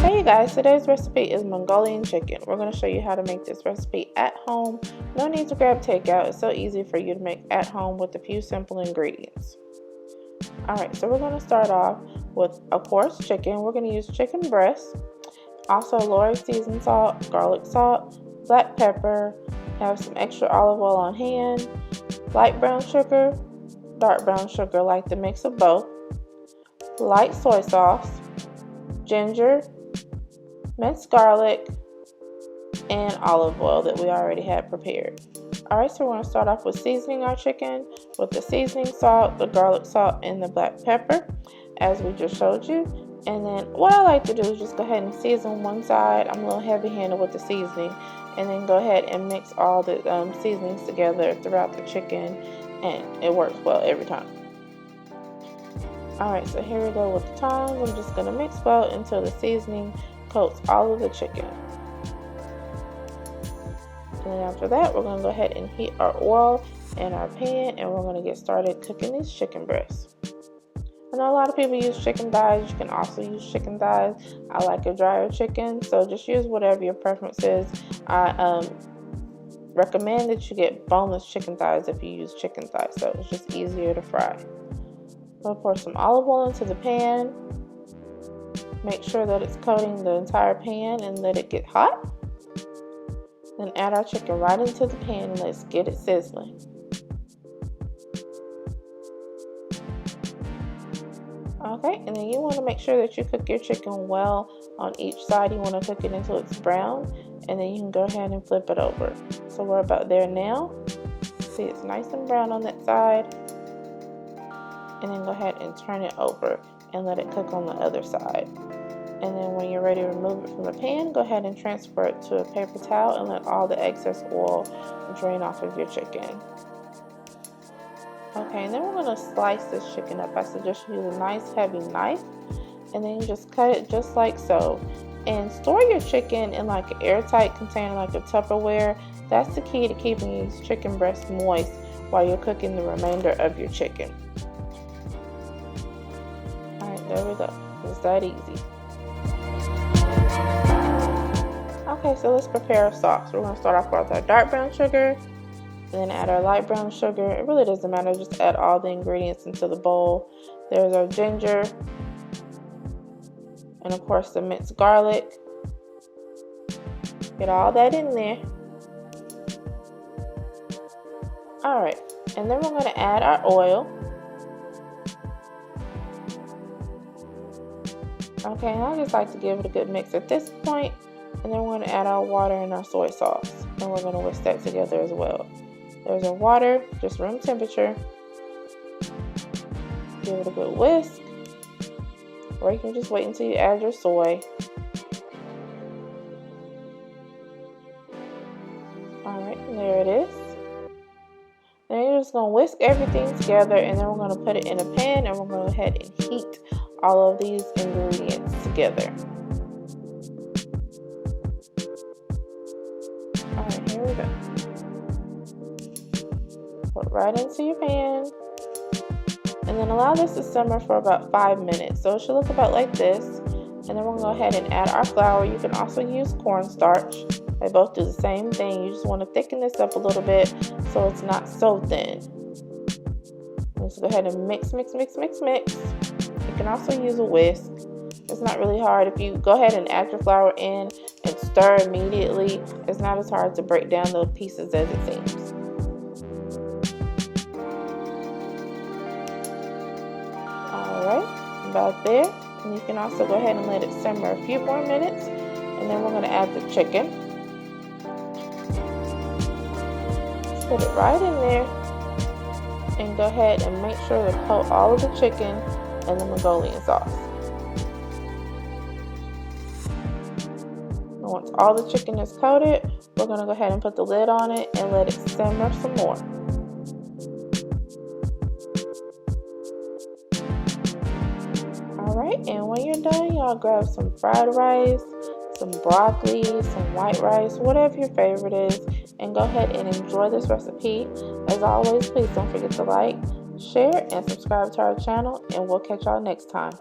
Hey guys, today's recipe is Mongolian chicken. We're going to show you how to make this recipe at home. No need to grab takeout. It's so easy for you to make at home with a few simple ingredients. Alright, so we're going to start off with, of course, chicken. We're going to use chicken breast, also Lord seasoned salt, garlic salt, black pepper, have some extra olive oil on hand, light brown sugar, dark brown sugar, like the mix of both, light soy sauce, ginger, minced garlic, and olive oil that we already had prepared. Alright, so we're going to start off with seasoning our chicken with the seasoning salt, the garlic salt, and the black pepper, as we just showed you. And then what I like to do is just go ahead and season one side. I'm a little heavy-handed with the seasoning, and then go ahead and mix all the seasonings together throughout the chicken, and it works well every time. Alright, so here we go with the tongs. I'm just going to mix well until the seasoning coats all of the chicken. And then after that, we're going to go ahead and heat our oil in our pan, and we're going to get started cooking these chicken breasts. I know a lot of people use chicken thighs. You can also use chicken thighs. I like a drier chicken, so just use whatever your preference is. I recommend that you get boneless chicken thighs if you use chicken thighs, so it's just easier to fry. We'll pour some olive oil into the pan. Make sure that it's coating the entire pan and let it get hot. Then add our chicken right into the pan and let's get it sizzling. Okay, and then you want to make sure that you cook your chicken well on each side. You want to cook it until it's brown, and then you can go ahead and flip it over. So we're about there now. See, it's nice and brown on that side. And then go ahead and turn it over and let it cook on the other side. And then when you're ready to remove it from the pan, go ahead and transfer it to a paper towel and let all the excess oil drain off of your chicken. Okay, and then we're going to slice this chicken up. I suggest you use a nice heavy knife, and then you just cut it just like so. And store your chicken in like an airtight container, like a Tupperware. That's the key to keeping these chicken breasts moist while you're cooking the remainder of your chicken. Alright, there we go. It's that easy. Okay, so let's prepare our sauce. We're going to start off with our dark brown sugar, and then add our light brown sugar. It really doesn't matter, just add all the ingredients into the bowl. There's our ginger, and of course the minced garlic. Get all that in there. Alright, and then we're going to add our oil. Okay, and I just like to give it a good mix at this point. And then we're going to add our water and our soy sauce. And we're going to whisk that together as well. There's our water, just room temperature. Give it a good whisk. Or you can just wait until you add your soy. Alright, and there it is. Then you're just going to whisk everything together, and then we're going to put it in a pan, and we're going to go ahead and heat all of these ingredients together. Alright, here we go. Put right into your pan, and then allow this to simmer for about 5 minutes. So it should look about like this. And then we'll go ahead and add our flour. You can also use cornstarch. They both do the same thing. You just want to thicken this up a little bit so it's not so thin. Let's go ahead and mix, mix, mix, mix, mix. You can also use a whisk. It's not really hard. If you go ahead and add your flour in and stir immediately, it's not as hard to break down the pieces as it seems. Alright, about there. And you can also go ahead and let it simmer a few more minutes. And then we're going to add the chicken. Just put it right in there. And go ahead and make sure to coat all of the chicken in the Mongolian sauce. And once all the chicken is coated, we're going to go ahead and put the lid on it and let it simmer some more. Alright, and when you're done, y'all grab some fried rice, some broccoli, some white rice, whatever your favorite is, and go ahead and enjoy this recipe. As always, please don't forget to like, share, and subscribe to our channel, and we'll catch y'all next time.